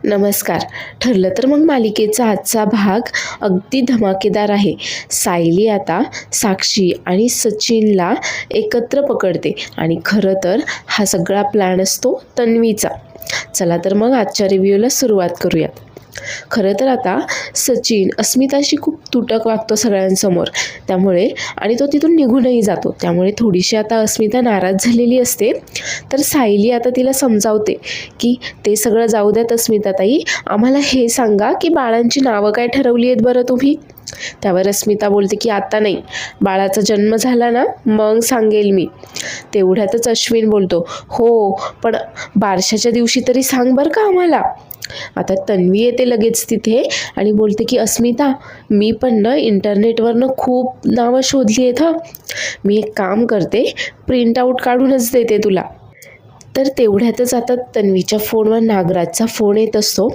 नमस्कार. ठरलं तर मग मालिकेचा आजचा भाग अगदी धमाकेदार आहे. सायली आता साक्षी आणि सचिनला एकत्र पकडते आणि खरं तर हा सगळा प्लॅन असतो तन्वीचा. चला तर मग आजच्या रिव्ह्यूला सुरुवात करूयात. खरं तर आता सचिन अस्मिताशी खूप तुटक वागतो सगळ्यांसमोर, त्यामुळे आणि तो तिथून निघूनही जातो. त्यामुळे थोडीशी आता अस्मिता नाराज झालेली असते. तर सायली आता तिला समजावते की ते सगळं जाऊ द्यात अस्मिताताई, आम्हाला हे सांगा की बाळांची नावं काय ठरवली आहेत बरं तुम्ही. त्यावर अस्मिता बोलते की आता नाही, बाळाचा जन्म झाला ना मग सांगेल मी. तेवढ्यातच अश्विन बोलतो, हो पण बारशाच्या दिवशी तरी सांग बरं का आम्हाला. आता तन्वी येते लगेच तिथे आणि बोलते की अस्मिता, मी पण ना इंटरनेटवरनं खूप नावं शोधली आहेत हं. मी एक काम करते, प्रिंट आऊट काढूनच देते तुला. तर तेवढ्यातच आता तन्वीच्या फोनवर नागराजचा फोन येत असतो.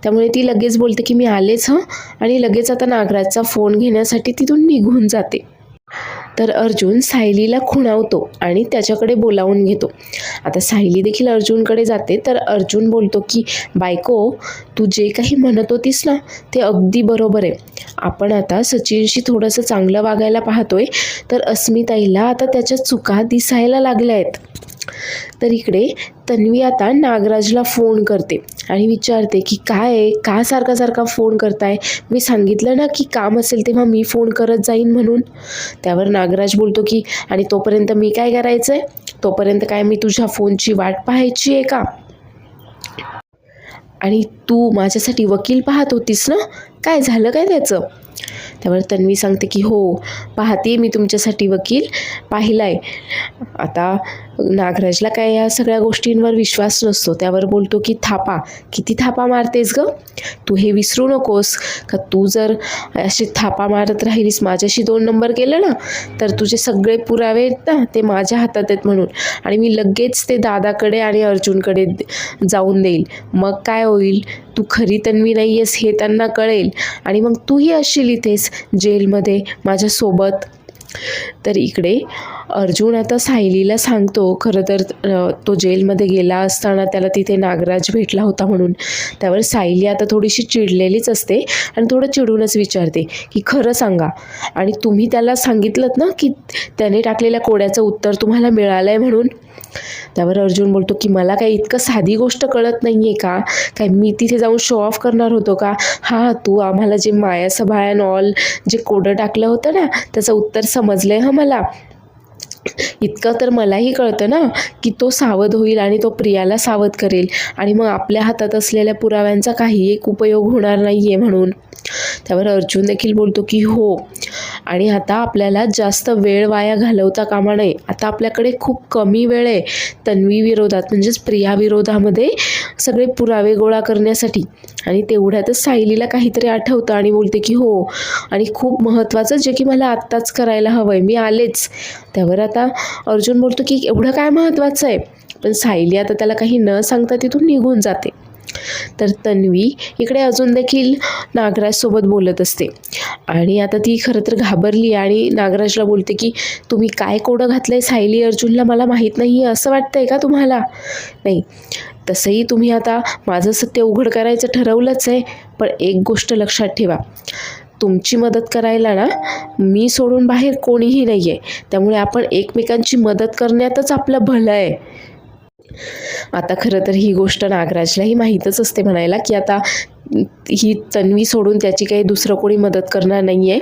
त्यामुळे ती लगेच बोलते की मी आलेच हं, आणि लगेच आता नागराजचा फोन घेण्यासाठी तिथून निघून जाते. तर अर्जुन सायलीला खुणावतो आणि त्याच्याकडे बोलावून घेतो. आता सायली देखील अर्जुनकडे जाते. तर अर्जुन बोलतो की बायको, तू जे काही म्हणत होतीस ना ते अगदी बरोबर आहे. आपण आता सचिनशी थोडंसं चांगलं वागायला पाहतोय, तर अस्मिताईला आता त्याच्या चुका दिसायला लागल्या आहेत. तर इकडे तन्वी आता नागराजला फोन करते आणि विचारते की काय आहे, का सारखा सारखा फोन करताय, मी सांगितलं ना की काम असेल तेव्हा मी फोन करत जाईन म्हणून. त्यावर नागराज बोलतो की आणि तोपर्यंत मी काय करायचं आहे, तोपर्यंत काय मी तुझ्या फोनची वाट पाहायची आहे का, आणि तू माझ्यासाठी वकील पाहत होतीस ना, काय झालं काय त्याचं. त्यावर तन्वी सांगते की हो, पाहते मी तुमच्यासाठी वकील पाहिला आहे. आता नागराजला काय या सगळ्या गोष्टींवर विश्वास नसतो. त्यावर बोलतो की थापा, किती थापा मारतेस गं, तू हे विसरू नकोस का तू जर अशी थापा मारत राहिलीस, माझ्याशी 2 नंबर केलं ना, तर तुझे सगळे पुरावे आहेत ना ते माझ्या हातात आहेत म्हणून, आणि मी लगेच ते दादाकडे आणि अर्जुनकडे जाऊन देईल. मग काय होईल, तू खरी तन्वी नाही आहेस हे त्यांना कळेल आणि मग तूही असशील इथेच जेलमध्ये माझ्यासोबत. तर इकडे अर्जुन आता सायलीला सांगतो खरं तर तो जेलमध्ये गेला असताना त्याला तिथे नागराज भेटला होता म्हणून. त्यावर सायली आता थोडीशी चिडलेलीच असते आणि थोडं चिडूनच विचारते की खरं सांगा, आणि तुम्ही त्याला सांगितलं ना की त्याने टाकलेल्या कोड्याचं उत्तर तुम्हाला मिळालं आहे म्हणून. त्यावर अर्जुन बोलतो की मला काही इतकं साधी गोष्ट कळत नाही आहे का, काय मी तिथे जाऊन शो ऑफ करणार होतो का. हां, तू आम्हाला जे माया सभा अँड ऑल जे कोडं टाकलं होतं ना त्याचं उत्तर समजलं आहे हं मला. इतकं तर मलाही कळतं ना की तो सावध होईल आणि तो प्रियाला सावध करेल, आणि मग आपल्या हातात असलेल्या पुराव्यांचा काही एक उपयोग होणार नाही आहे म्हणून. त्यावर अर्जुन देखील बोलतो की हो, आणि आता आपल्याला जास्त वेळ वाया घालवता कामा नये. आता आपल्याकडे खूप कमी वेळ आहे तन्वी विरोधात म्हणजेच प्रिया विरोधामध्ये सगळे पुरावे गोळा करण्यासाठी. आणि तेवढ्यातच सायलीला काहीतरी आठवतं आणि बोलते की हो, आणि खूप महत्त्वाचं जे की मला आत्ताच करायला हवं आहे, मी आलेच. त्यावर आता अर्जुन बोलतो की एवढं काय महत्त्वाचं आहे, पण सायली आता त्याला काही न सांगता तिथून निघून जाते. तर तन्वी इकडे अजून देखील नागराजसोबत बोलत असते आणि आता ती खरं तर घाबरली आणि नागराजला बोलते की तुम्ही काय कोडं घातलं आहे सायली अर्जुनला मला माहीत नाही आहे असं वाटतं आहे का तुम्हाला. नाही, तसंही तुम्ही आता माझं सत्य उघड करायचं ठरवलंच आहे, पण एक गोष्ट लक्षात ठेवा, तुमची मदत करायला ना मी सोडून बाहेर कोणीही नाही आहे. त्यामुळे आपण एकमेकांची मदत करण्यातच आपलं भलं आहे. आता खरं तर ही गोष्ट नागराजलाही माहीतच असते म्हणायला की आता ही तन्वी सोडून त्याची काही दुसरं कोणी मदत करणार नाही आहे.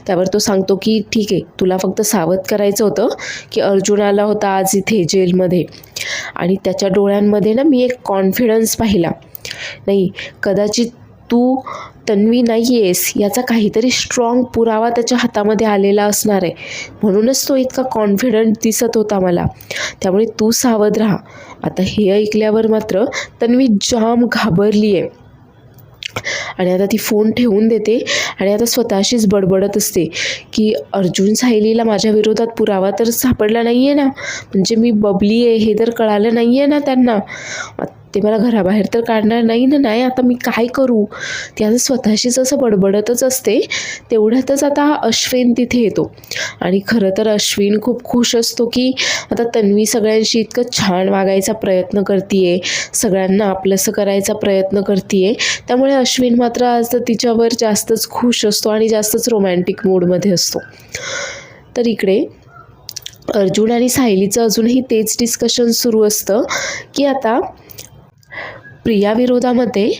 त्यावर तो सांगतो की ठीक आहे, तुला फक्त सावध करायचं होतं की अर्जुन आला होता आज इथे जेलमध्ये, आणि त्याच्या डोळ्यांमध्ये ना मी एक कॉन्फिडन्स पाहिला. नाही, कदाचित तू तन्वी नाही आहेस याचा काहीतरी स्ट्रॉंग पुरावा त्याच्या हातामध्ये आलेला असणार आहे, म्हणूनच तो इतका कॉन्फिडंट दिसत होता मला. त्यामुळे तू सावध राहा. आता हे ऐकल्यावर मात्र तन्वी जाम घाबरली आहे आणि आता ती फोन ठेवून देते आणि आता स्वतःशीच बडबडत असते की अर्जुन सायलीला माझ्या विरोधात पुरावा तर सापडला नाही आहे ना, म्हणजे मी बबली आहे हे तर कळालं नाही आहे ना त्यांना. ते मला घराबाहेर तर काढणार नाही ना, नाही आता मी काय करू. ती आता स्वतःशीच असं बडबडतच असते. तेवढ्यातच आता अश्विन तिथे येतो आणि खरं तर अश्विन खूप खुश असतो की आता तन्वी सगळ्यांशी इतकं छान वागायचा प्रयत्न करतीये, सगळ्यांना आपलंसं करायचा प्रयत्न करतीये. त्यामुळे अश्विन मात्र आज तर तिच्यावर जास्तच खुश असतो आणि जास्तच रोमॅन्टिक मूडमध्ये असतो. तर इकडे अर्जुन आणि सायलीचं अजूनही तेच डिस्कशन सुरू असतं की आता प्रिया विरोधामध्ये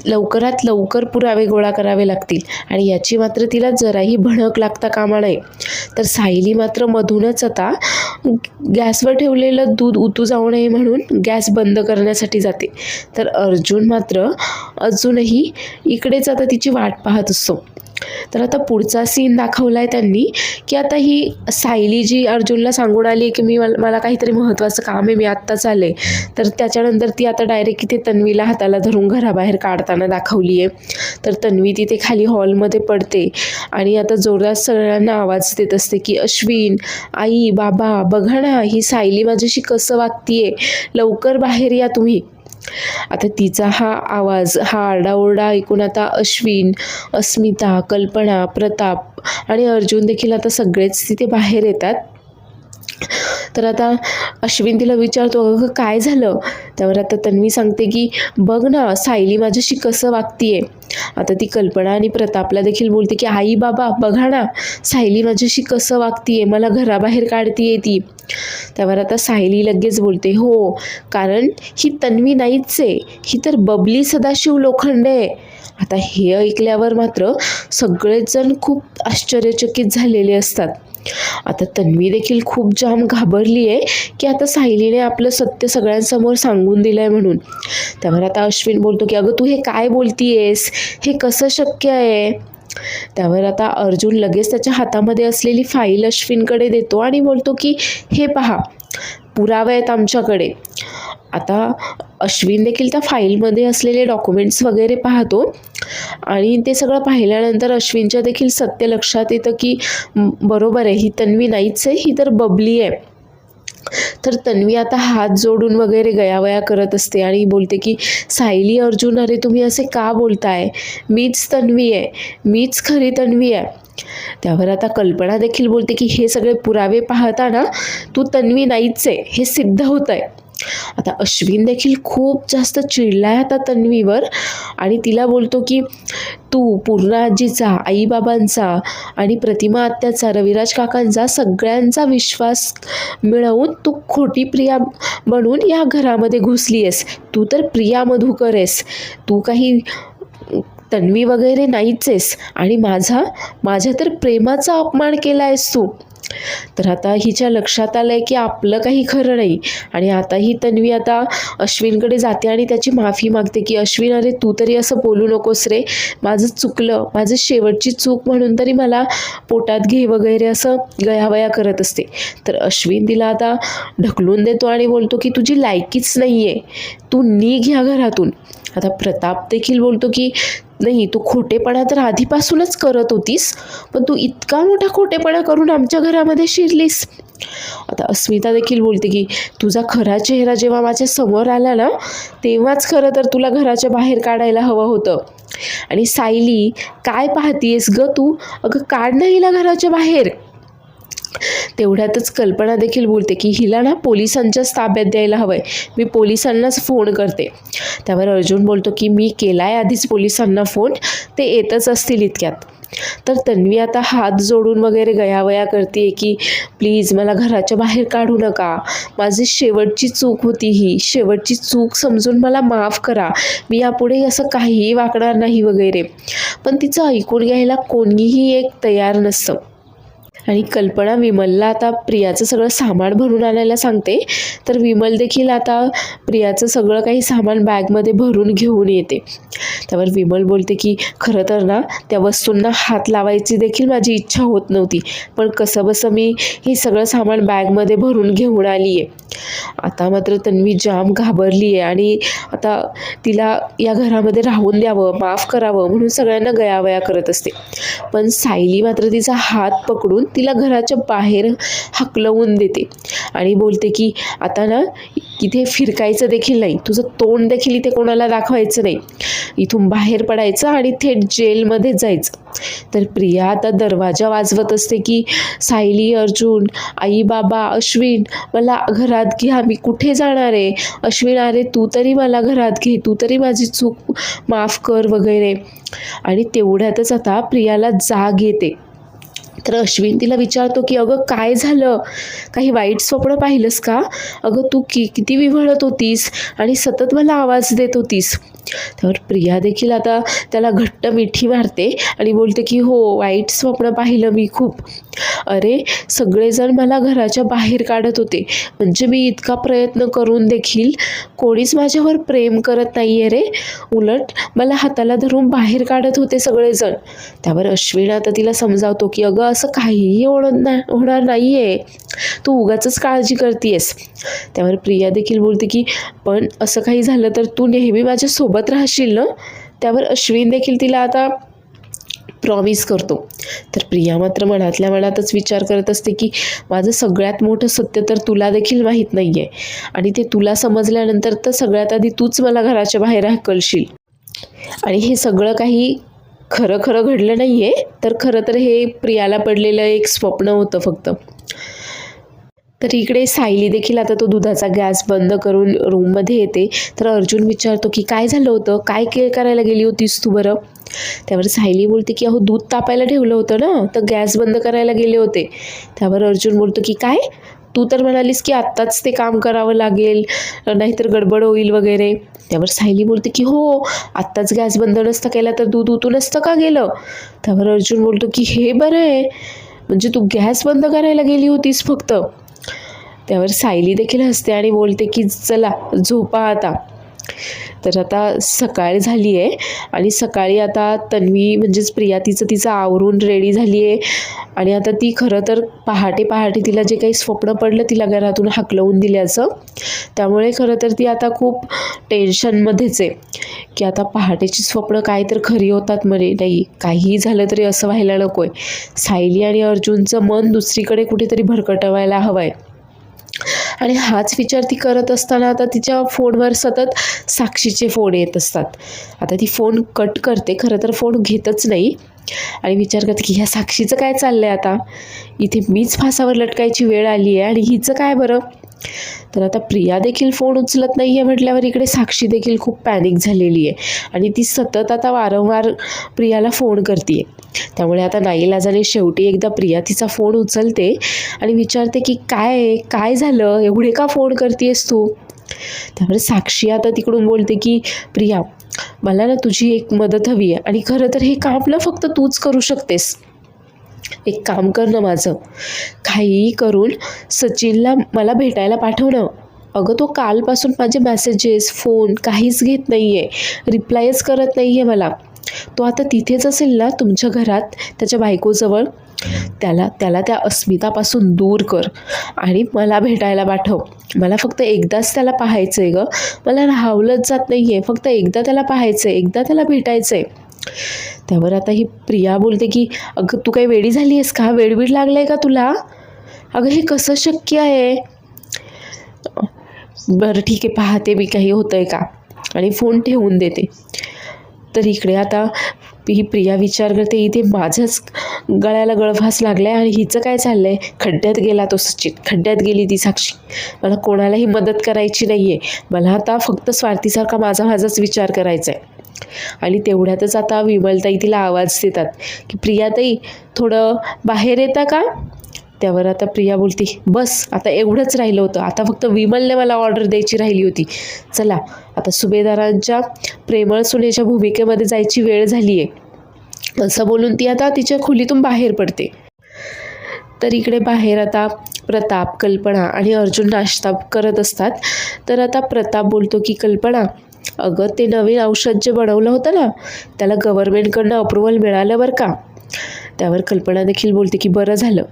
लवकरात लवकर पुरावे गोळा करावे लागतील आणि याची मात्र तिला जराही भणक लागता कामा नये. तर सायली मात्र मधूनच आता गॅसवर ठेवलेलं दूध उतू जाऊ नये म्हणून गॅस बंद करण्यासाठी जाते. तर अर्जुन मात्र अजूनही इकडेच आता तिची वाट पाहत असतो. तर आता पुढचा सीन दाखवला आहे त्यांनी की आता ही सायली जी अर्जुनला सांगून आली की मला काहीतरी महत्त्वाचं काम आहे, मी आत्ताच आले. तर त्याच्यानंतर ती आता डायरेक्ट इथे तन्वीला हाताला धरून घराबाहेर काढताना दाखवली आहे. तर तन्वी तिथे खाली हॉलमध्ये पडते आणि आता जोरदार सगळ्यांना आवाज देत असते की अश्विन, आई, बाबा, बघा ना ही सायली माझ्याशी कसं वागतीये, लवकर बाहेर या तुम्ही. आता तिचा हा आवाज, हा आरडाओरडा ऐकून आता अश्विन, अस्मिता, कल्पना, प्रताप आणि अर्जुन देखील आता सगळेच तिथे बाहेर येतात. तर आता अश्विन तिला विचारतो, अगं काय झालं. त्यावर आता तन्वी सांगते की बघ ना सायली माझ्याशी कसं वागतीये. आता ती कल्पना आणि प्रतापला देखील बोलते की आई, बाबा, बघा ना सायली माझ्याशी कसं वागतीये, मला घराबाहेर काढतीये ती. त्यावर आता सायली लगेच बोलते, हो कारण ही तन्वी नाहीच आहे, ही तर बबली सदाशिव लोखंडे आहे. आता हे ऐकल्यावर मात्र सगळेच जण खूप आश्चर्यचकित झालेले असतात. आता तन्वी देखील खूप जाम घाबरली आहे की आता सायलीने आपलं सत्य सगळ्यांसमोर सांगून दिलं आहे म्हणून. त्यावर आता अश्विन बोलतो की अगं तू हे काय बोलतीयेस, हे कसं शक्य आहे. त्यावर आता अर्जुन लगेच त्याच्या हातामध्ये असलेली फाईल अश्विनकडे देतो आणि बोलतो की हे पहा, पुरावे आहेत आमच्याकडे. आता अश्विन देखील त्या फाईलमध्ये असलेले डॉक्युमेंट्स वगैरे पाहतो आणि ते सगळं पाहिल्यानंतर अश्विनच्या देखील सत्य लक्षात येतं की बरोबर आहे, ही तन्वी नाहीच आहे, ही तर बबली आहे. तर तन्वी आता हात जोडून वगैरे गयावया करत असते आणि बोलते की सायली, अर्जुन, अरे तुम्ही असे का बोलताय, मीच तन्वी आहे, मीच खरी तन्वी आहे. त्यावर आता कल्पना देखील बोलते की हे सगळे पुरावे पाहताना तू तन्वी नाहीच आहे हे सिद्ध होत आहे. आता अश्विन देखील खूप जास्त चिडलाय आता तन्वीवर आणि तिला बोलतो की तू पूर्णा आजीचा, आईबाबांचा आणि प्रतिमा आत्याचा, रविराज काकांचा सगळ्यांचा विश्वास मिळवून तू खोटी प्रिया बनून या घरामध्ये घुसली आहेस. तू तर प्रिया मधुकर आहेस, तू काही तन्वी वगैरे नाहीच आहेस आणि माझ्या तर प्रेमाचा अपमान केला आहेस तू. तर आता हिच्या लक्षात आलंय की आपलं काही खरं नाही आणि आता ही तन्वी आता अश्विनकडे जाते आणि त्याची माफी मागते की अश्विन, अरे तू तरी असं बोलू नकोस रे, माझं चुकलं, माझं शेवटची चूक म्हणून तरी मला पोटात घे वगैरे असं गयावया करत असते. तर अश्विन तिला आता ढकलून देतो आणि बोलतो की तुझी लायकीच नाही आहे, तू निघ ह्या घरातून. आता प्रताप देखील बोलतो की नाही, तू खोटेपणा तर आधीपासूनच करत होतीस, पण तू इतका मोठा खोटेपणा करून आमच्या घरामध्ये शिरलीस. आता अस्मिता देखील बोलते की तुझा खरा चेहरा जेव्हा माझ्या समोर आला ना, तेव्हाच खरं तर तुला घराच्या बाहेर काढायला हवं होतं. आणि सायली, काय पाहतीयेस ग तू, अगं काढ ना हिला घराच्या बाहेर. तेवढ्यातच कल्पना देखील बोलते की हिला ना पोलिसांच्याच ताब्यात द्यायला हवंय, मी पोलिसांनाच फोन करते. त्यावर अर्जुन बोलतो की मी केलाय आधीच पोलिसांना फोन, ते येतच असतील इतक्यात. तर तन्वी आता हात जोडून वगैरे गयावया करते की प्लीज मला घराच्या बाहेर काढू नका, माझी शेवटची चूक होती, ही शेवटची चूक समजून मला माफ करा, मी यापुढे असं काहीही वागणार नाही वगैरे. पण तिचं ऐकून घ्यायला कोणीही एक तयार नसतं. आणि कल्पना विमलला आता प्रियाचं सगळं सामान भरून आणायला सांगते. तर विमल देखील आता प्रियाचं सगळं काही सामान बॅगमध्ये भरून घेऊन येते. त्यावर विमल बोलते की खरं तर ना त्या वस्तूंना हात लावायची देखील माझी इच्छा होत नव्हती, पण कसं बसं मी हे सगळं सामान बॅगमध्ये भरून घेऊन आली आहे. आता मात्र तन्वी जाम घाबरली आहे आणि आता तिला या घरामध्ये राहून द्यावं, माफ करावं म्हणून सगळ्यांना गयावया करत असते. पण सायली मात्र तिचा हात पकडून तिला घराच्या बाहेर हाकलवून देते आणि बोलते की आता ना इथे फिरकायचं देखील नाही, तुझं तोंड देखील इथे कोणाला दाखवायचं नाही, इथून बाहेर पडायचं आणि थेट जेलमध्ये जायचं. तर प्रिया आता दरवाजा वाजवत असते की सायली, अर्जुन, आई, बाबा, अश्विन मला घरात घ्या, मी कुठे जाणार आहे, अश्विन अरे तू तरी मला घरात घे, तू तरी माझी चूक माफ कर वगैरे. आणि तेवढ्यातच आता प्रियाला जाग येते. तर अश्विन तिला विचारतो की अगं काय झालं, काही वाईट स्वप्न पाहिलंस का, अगं तू किती विव्हळत होतीस आणि सतत मला आवाज देत होतीस. त्यावर प्रिया देखील आता त्याला घट्ट मिठी मारते आणि बोलते की हो, वाईट स्वप्न पाहिलं मी खूप. अरे सगळेजण मला घराच्या बाहेर काढत होते, म्हणजे मी इतका प्रयत्न करून देखील कोणीच माझ्यावर प्रेम करत नाही आहे रे, उलट मला हाताला धरून बाहेर काढत होते सगळेजण. त्यावर अश्विन आता तिला समजावतो की अगं असं काहीही होणार नाही आहे, तू उगाचच काळजी करतेस. त्यावर प्रिया देखील बोलते की पण असं काही झालं तर तू नेहमी माझ्या सोबत राहशील ना. त्यावर अश्विन देखील तिला आता प्रॉमिस करतो. तर प्रिया मात्र मनातल्या मनातच विचार करत असते की माझं सगळ्यात मोठं सत्य तर तुला देखील माहीत नाही आहे आणि ते तुला समजल्यानंतर तर सगळ्यात आधी तूच मला घराच्या बाहेर हाकलशील. आणि हे सगळं काही खरं घडलं नाही आहे, तर खरं तर हे प्रियाला पडलेलं एक स्वप्न होतं फक्त. तर इकडे सायली देखील आता तो दुधाचा गॅस बंद करून रूममध्ये येते. तर अर्जुन विचारतो की काय झालं होतं, काय करायला गेली होतीस तू बरं. त्यावर सायली बोलते की अहो दूध तापायला ठेवलं होतं ना, तर गॅस बंद करायला गेले होते. त्यावर अर्जुन बोलतो की काय, तू तर म्हणालीस की आत्ताच ते काम करावं लागेल, नाहीतर गडबड होईल वगैरे. त्यावर सायली बोलते की हो, आत्ताच गॅस बंद नसता केला तर दूध उतू नसतं का गेलं. त्यावर अर्जुन बोलतो की हे बरं आहे, म्हणजे तू गॅस बंद करायला गेली होतीस फक्त. त्यावर सायली देखील हसते आणि बोलते की चला झोपा आता. तर आता सकाळ झाली आहे आणि सकाळी आता तन्वी म्हणजेच प्रिया तिचं आवरून रेडी झाली आहे आणि आता ती खरं तर पहाटे तिला जे काही स्वप्न पडलं तिला घरातून हाकलवून दिल्याचं, त्यामुळे खरं तर ती आता खूप टेन्शनमध्येच आहे की आता पहाटेची स्वप्न काय तर खरी होतात म्हणे, नाही काहीही झालं तरी असं व्हायला नको आहे. सायली आणि अर्जुनचं मन दुसरीकडे कुठेतरी भरकटवायला हवं आहे. आणि हाच विचार ती करत असताना आता तिच्या फोनवर सतत साक्षीचे फोन येत असतात. आता ती फोन कट करते, खरं तर फोन घेतच नाही आणि विचार करते की ह्या साक्षीचं काय चाललंय, आता इथे मीच फासावर लटकायची वेळ आली आहे आणि हिचं काय बरं. तर आता प्रिया देखील फोन उचलत नाही आहे म्हटल्यावर इकडे साक्षी देखील खूप पॅनिक झालेली आहे आणि ती सतत आता वारंवार प्रियाला फोन करते. त्यामुळे आता नाईलाजाने शेवटी एकदा प्रिया तिचा फोन उचलते आणि विचारते की काय झालं, एवढे का फोन करतेस तू. त्यामुळे साक्षी आता तिकडून बोलते की प्रिया, मला ना तुझी एक मदत हवी आहे आणि खरं तर हे काम ना फक्त तूच करू शकतेस. एक काम कर ना माझं, काहीही करून सचिनला मला भेटायला पाठव ना. अगं तो कालपासून माझे मेसेजेस, फोन काहीच घेत नाही आहे, रिप्लायच करत नाही आहे मला. तो आता तिथेच असेल ना तुमच्या घरात त्याच्या बायकोजवळ. त्याला त्या अस्मितापासून दूर कर आणि मला भेटायला पाठव. मला फक्त एकदाच त्याला पाहायचं आहे गं, मला राहावलंच जात नाही आहे, फक्त एकदा त्याला पाहायचं आहे, एकदा त्याला भेटायचं आहे. त्यावर आता ही प्रिया बोलते की अगं तू काही वेडी झाली आहेस का, वेडबीड लागलं आहे का तुला, अगं हे कसं शक्य आहे. बरं ठीक आहे, पाहते मी काही होतं आहे का, आणि फोन ठेवून देते. तर इकडे आता ही प्रिया विचार करते इथे माझ्याच गळ्याला गळफास लागला आहे आणि हिचं काय चाललं आहे. खड्ड्यात गेला तो सचिन, खड्ड्यात गेली ती साक्षी, मला कोणालाही मदत करायची नाही आहे, मला आता फक्त स्वार्थीसारखा माझाच विचार करायचा आहे. आणि तेवढ्यातच आता विमलताई तिला आवाज देतात की प्रियाताई थोडं बाहेर येता का. त्यावर आता प्रिया बोलते बस आता एवढंच राहिलं होतं, आता फक्त विमलने मला ऑर्डर द्यायची राहिली होती, चला आता सुभेदारांच्या प्रेमळ सुनेच्या भूमिकेमध्ये जायची वेळ झाली आहे. असं बोलून ती आता तिच्या खोलीतून बाहेर पडते. तर इकडे बाहेर आता प्रताप, कल्पना आणि अर्जुन नाश्ता करत असतात. तर आता प्रताप बोलतो की कल्पना, अगं ते नवीन औषध जे बनवलं होतं ना त्याला गव्हर्नमेंटकडनं अप्रुव्हल मिळालं बरं का. त्यावर कल्पना देखील बोलते की बरं झालं,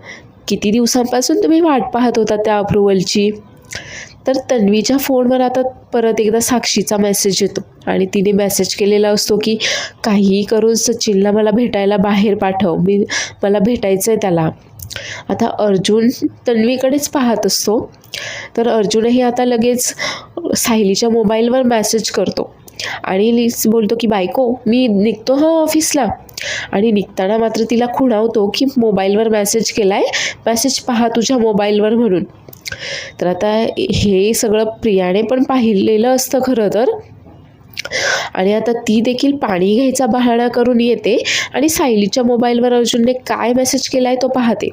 किती दिवसांपासून तुम्ही वाट पाहत होता त्या अप्रुव्हलची. तर तन्वीच्या फोनवर आता परत एकदा साक्षीचा मेसेज येतो आणि तिने मेसेज केलेला असतो की काहीही करून सचिनला मला भेटायला बाहेर पाठव, मला भेटायचं आहे त्याला. आता अर्जुन तन्वीकडेच पाहत असतो. तर अर्जुनही आता लगेच सायलीच्या मोबाईलवर मेसेज करतो आणि बोलतो की बायको मी निघतो हा ऑफिसला. आणि निघताना मात्र तिला खुणावतो की मोबाईलवर मेसेज केलाय, मेसेज पहा तुझ्या मोबाईलवर म्हणून. तर आता हे सगळं प्रियाने पण पाहिलेलं असतं खरं तर. आणि आता ती देखील पाणी घ्यायचा बहाणा करून येते आणि सायलीच्या मोबाईलवर अर्जुनने काय मेसेज केलाय तो पाहते.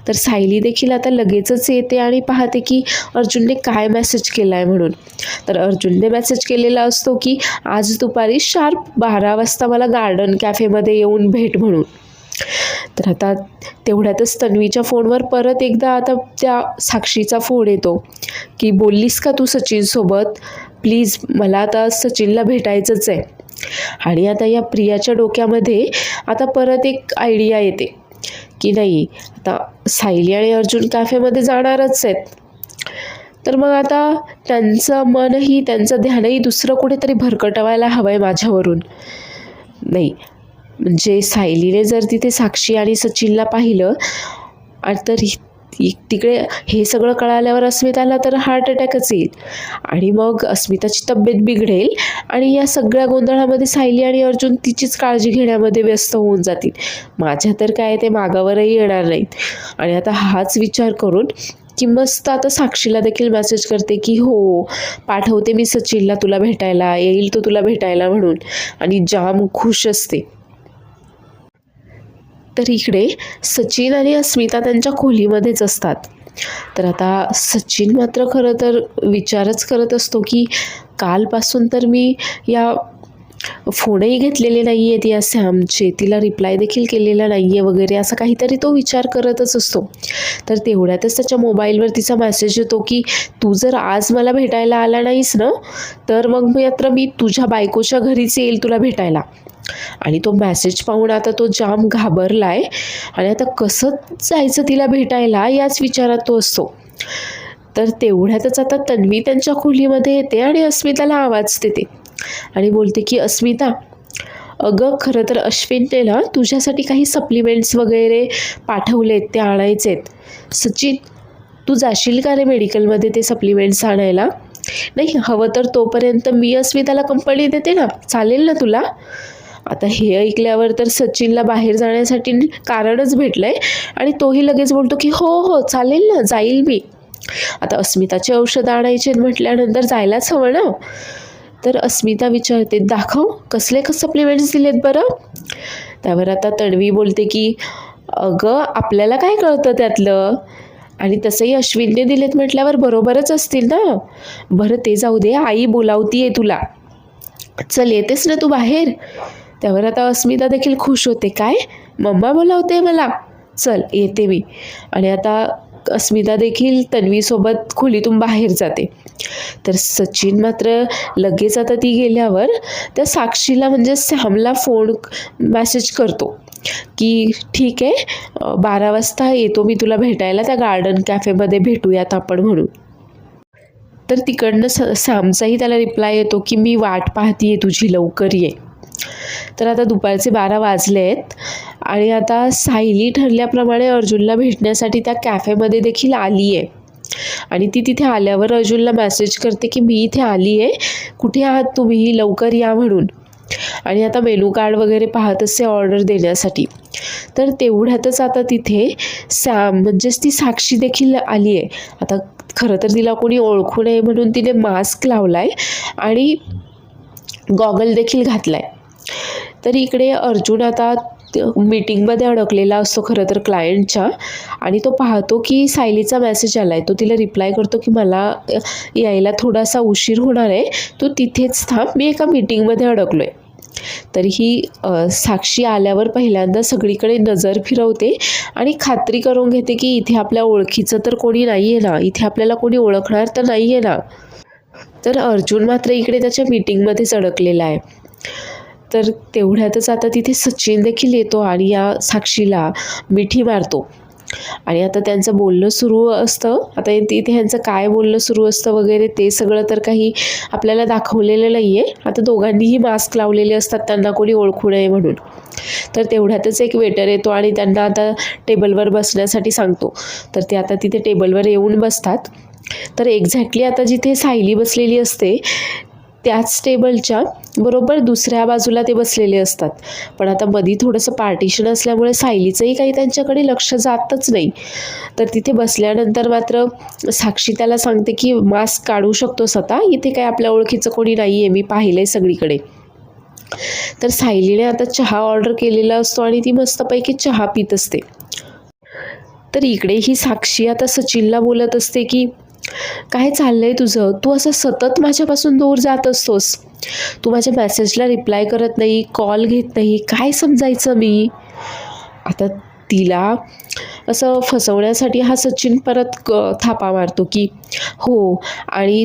तर सायली देखील आता लगेचच येते आणि पाहते की अर्जुनने काय मेसेज केलाय म्हणून. तर अर्जुनने मेसेज केलेला असतो की आज दुपारी शार्प 12 वाजता मला गार्डन कॅफेमध्ये येऊन भेट म्हणून. तर आता तेवढ्यातच तन्वीच्या फोनवर परत एकदा आता त्या साक्षीचा फोन येतो की बोललीस का तू सचिनसोबत, प्लीज मला आता सचिनला भेटायचंच आहे. आणि आता या प्रियाच्या डोक्यामध्ये आता परत एक आयडिया येते की नाही आता सायली आणि अर्जुन कॅफेमध्ये जाणारच आहेत. तर मग आता त्यांचं मनही त्यांचं ध्यानही दुसरं कुठेतरी भरकटवायला हवं आहे माझ्यावरून. नाही म्हणजे सायलीने जर तिथे साक्षी आणि सचिनला पाहिलं आणि तर तिकडे हे सगळं कळाल्यावर अस्मिताला तर हार्ट अटॅकच येईल आणि मग अस्मिताची तब्येत बिघडेल आणि या सगळ्या गोंधळामध्ये सायली आणि अर्जुन तिचीच काळजी घेण्यामध्ये व्यस्त होऊन जातील. माझ्या तर काय ते मागावरही येणार नाहीत. आणि आता हाच विचार करून की मस्त आता साक्षीला देखील मेसेज करते की हो पाठवते मी सचिनला तुला भेटायला, येईल तो तुला भेटायला म्हणून. आणि जाम खुश असते. तर इकडे सचिन आणि अस्मिता त्यांच्या खोलीमध्येच असतात. तर आता सचिन मात्र खरं तर विचारच करत असतो की कालपासून तर मी या फोनही घेतलेले नाही आहेत या सॅमचे, तिला रिप्लाय देखील केलेला नाही आहे वगैरे असं काहीतरी तो विचार करतच असतो. तर तेवढ्यातच त्याच्या मोबाईलवर तिचा मेसेज येतो की तू जर आज मला भेटायला आला नाहीस ना तर मग मी तुझ्या बायकोच्या घरीच येईल तुला भेटायला. आणि तो मेसेज पाहून आता तो जाम घाबरलाय आणि आता कसं जायचं तिला भेटायला याच विचारात तो असतो. तर तेवढ्यातच आता तन्वी त्यांच्या खोलीमध्ये येते आणि अस्मिताला आवाज देते आणि बोलते की अस्मिता अगं खरं तर अश्विनने ना तुझ्यासाठी काही सप्लिमेंट्स वगैरे पाठवलेत, ते आणायचे आहेत. सचिन तू जाशील का रे मेडिकलमध्ये ते सप्लिमेंट्स आणायला? नाही हवं तर तोपर्यंत मी अस्मिताला कंपनी देते ना, चालेल ना तुला? आता हे ऐकल्यावर तर सचिनला बाहेर जाण्यासाठी कारणच भेटलं आहे आणि तोही लगेच बोलतो की हो हो चालेल ना, जाईल मी. आता अस्मिताचे औषधं आणायचे म्हटल्यानंतर जायलाच हवं ना. तर अस्मिता विचारते दाखव कसले सप्लिमेंट्स दिलेत बरं? त्यावर आता तन्वी बोलते की अगं आपल्याला काय कळतं त्यातलं, आणि तसंही अश्विनने दिलेत म्हटल्यावर बरोबरच असतील ना. बरं ते जाऊ दे, आई बोलावतीये तुला, चल येतेस ना तू बाहेर? त्यावर आता अस्मिता देखील खुश होते, काय मम्मा बोलावते मला, चल येते मी. आणि आता अस्मिता देखील तन्वीसोबत खोलीतून बाहेर जाते. तर सचिन मात्र लगेच आता ती गेल्यावर त्या साक्षीला म्हणजे सॅमला मेसेज करतो की ठीक आहे 12 वाजता येतो मी तुला भेटायला, त्या गार्डन कॅफेमध्ये भेटूयात आपण म्हणून. तर तिकडनं सॅमचाही त्याला रिप्लाय येतो की मी वाट पाहतीये तुझी, लवकर ये. तर आता दुपारचे 12 वाजले आहेत आणि आता सायली ठरल्याप्रमाणे अर्जुनला भेटण्यासाठी त्या कॅफेमध्ये देखील आली आहे. आणि ती तिथे आल्यावर अर्जुनला मेसेज करते की मी इथे आली आहे, कुठे आहात तुम्ही, लवकर या म्हणून. आणि आता मेनू कार्ड वगैरे पाहत असते ऑर्डर देण्यासाठी. तर तेवढ्यातच आता तिथे सॅम म्हणजेच ती साक्षी देखील आली आहे. आता खरं तर तिला कोणी ओळखू नये म्हणून तिने मास्क लावलाय आणि गॉगल देखील घातलाय. तर इकडे अर्जुन आता मीटिंगमध्ये अडकलेला असतो खरं तर क्लायंटच्या, आणि तो पाहतो की सायलीचा मेसेज आला आहे. तो तिला रिप्लाय करतो की मला यायला थोडासा उशीर होणार आहे, तू तिथेच थांब, मी एका मीटिंगमध्ये अडकलो आहे. तर ही साक्षी आल्यावर पहिल्यांदा सगळीकडे नजर फिरवते आणि खात्री करून घेते की इथे आपल्या ओळखीचं तर कोणी नाही आहे ना, इथे आपल्याला कोणी ओळखणार तर नाही आहे ना. तर अर्जुन मात्र इकडे त्याच्या मीटिंगमध्येच अडकलेला आहे. तर तेवढ्यातच आता तिथे सचिन देखील येतो आणि या साक्षीला मिठी मारतो आणि आता त्यांचं बोलणं सुरू असतं. आता इथे ह्यांचं काय बोलणं सुरू असतं वगैरे ते सगळं तर काही आपल्याला दाखवलेलं नाही आहे. आता दोघांनीही मास्क लावलेले असतात त्यांना कोणी ओळखू नये म्हणून. तर तेवढ्यातच एक वेटर येतो आणि त्यांना आता टेबलवर बसण्यासाठी सांगतो. तर ते आता तिथे टेबलवर येऊन बसतात. तर एक्झॅक्टली आता जिथे सायली बसलेली असते त्याच टेबलच्या बरोबर दुसऱ्या बाजूला ते बसलेले असतात. पण आता मधी थोडंसं पार्टिशन असल्यामुळे सायलीचंही काही त्यांच्याकडे लक्ष जातच नाही. तर तिथे बसल्यानंतर मात्र साक्षी त्याला सांगते की मास्क काढू शकतोस आता, इथे काय आपल्या ओळखीचं कोणी नाही आहे, मी पाहिलं आहे सगळीकडे. तर सायलीने आता चहा ऑर्डर केलेला असतो आणि ती मस्तपैकी चहा पित असते. तर इकडे ही साक्षी आता सचिनला बोलत असते की काय चाललंय तुझं, तू असं सतत माझ्यापासून दूर जात असतोस, तू माझ्या मेसेजला रिप्लाय करत नाही, कॉल घेत नाही, काय समजायचं मी. आता तिला असं फसवण्यासाठी हा सचिन परत थापा मारतो की हो, आणि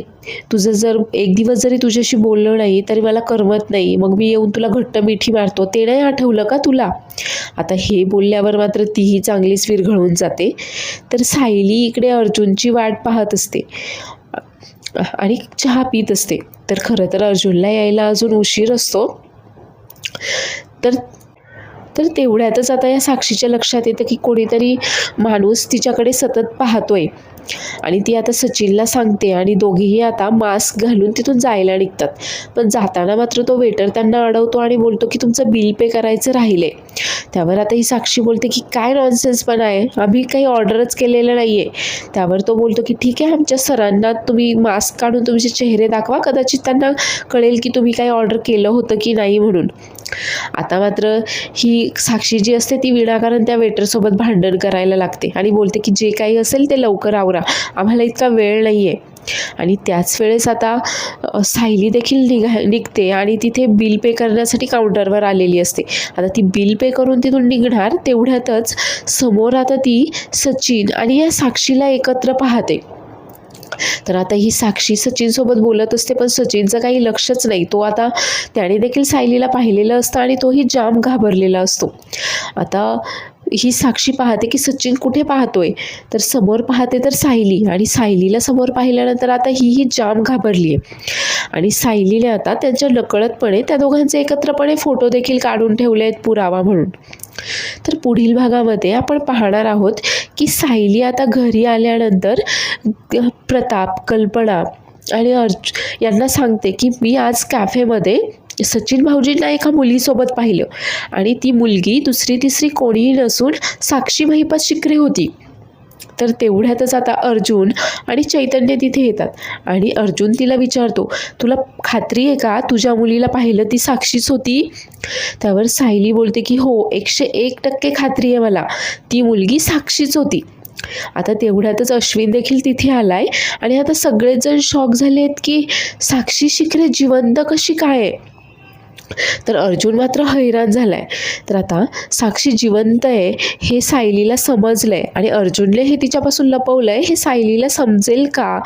तुझं जर एक दिवस जरी तुझ्याशी बोललं नाही तरी मला करमत नाही, मग मी येऊन तुला घट्ट मिठी मारतो, ते नाही आठवलं का तुला. आता हे बोलल्यावर मात्र तीही चांगलीच विरघळून जाते. तर सायली इकडे अर्जुनची वाट पाहत असते आणि चहा पित असते. तर खरं तर अर्जुनला यायला अजून उशीर असतो. तर तेवढ्यातच आता या साक्षीच्या लक्षात येतं की कोणीतरी माणूस तिच्याकडे सतत पाहतोय आणि ती आता सचिनला सांगते आणि दोघेही आता मास्क घालून तिथून जायला निघतात. पण जाताना मात्र तो वेटर त्यांना अडवतो आणि बोलतो की तुमचं बिल पे करायचं राहिले. त्यावर आता ही साक्षी बोलते की काय नॉनसेन्स पण आहे, आम्ही काही ऑर्डरच केलेलं नाही आहे. त्यावर तो बोलतो की ठीक आहे, आमच्या सरांना तुम्ही मास्क काढून तुमचे चेहरे दाखवा, कदाचित त्यांना कळेल की तुम्ही काही ऑर्डर केलं होतं की नाही म्हणून. आता मात्र ही साक्षी जी असते ती विनाकारण त्या वेटरसोबत भांडण करायला लागते आणि बोलते की जे काही असेल ते लवकर आवरा, आम्हाला इतका वेळ नाही आहे. आणि त्याच वेळेस आता सायली देखील निघते आणि तिथे बिल पे करण्यासाठी काउंटरवर आलेली असते. आता ती बिल पे करून तिथून निघणार तेवढ्यातच समोर आता ती सचिन आणि या साक्षीला एकत्र पाहते. तर आता ही साक्षी सचिनसोबत बोलत असते पण सचिनचं काही लक्षच नाही. तो आता त्याने देखील सायलीला पाहिलेलं असतं आणि तोही जाम घाबरलेला असतो. आता ही साक्षी पाहते की सचिन कुठे पाहतोय, तर समोर पाहते तर सायली, आणि सायलीला समोर पाहिल्यानंतर आता ही जाम घाबरली आहे. आणि सायलीने आता त्यांच्या नकळतपणे त्या दोघांचे एकत्रपणे फोटो देखील काढून ठेवले आहेत पुरावा म्हणून. तर पुढील भागामध्ये आपण पाहणार आहोत की सायली आता घरी आल्यानंतर प्रताप, कल्पना आणि यांना सांगते की मी आज कॅफेमध्ये सचिन भाऊजींना एका मुलीसोबत पाहिलं आणि ती मुलगी दुसरी तिसरी कोणीही नसून साक्षी महिपात शिकरे होती. तर तेवढ्यातच आता अर्जुन आणि चैतन्य तिथे येतात आणि अर्जुन तिला विचारतो, तुला खात्री आहे का तुझ्या मुलीला पाहिलं ती साक्षीच होती. त्यावर सायली बोलते की हो, 101% खात्री आहे मला, ती मुलगी साक्षीच होती. आता तेवढ्यातच अश्विन देखील तिथे आलाय आणि आता सगळेच जण शॉक झाले आहेत की साक्षी शिकरे जिवंत कशी काय. तर अर्जुन मात्र हैराण झालाय. तर आता साक्षी जिवंत आहे हे सायलीला समजलंय आणि अर्जुनने हे तिच्यापासून लपवलंय हे सायलीला समजेल का,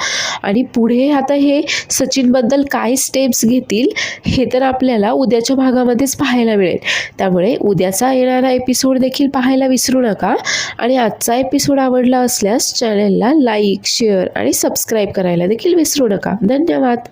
आणि पुढे आता हे सचिनबद्दल काय स्टेप्स घेतील हे तर आपल्याला उद्याच्या भागामध्येच पाहायला मिळेल. त्यामुळे उद्याचा येणारा एपिसोड देखील पाहायला विसरू नका आणि आजचा एपिसोड आवडला असल्यास चॅनलला लाईक, शेअर आणि सबस्क्राईब करायला देखील विसरू नका. धन्यवाद.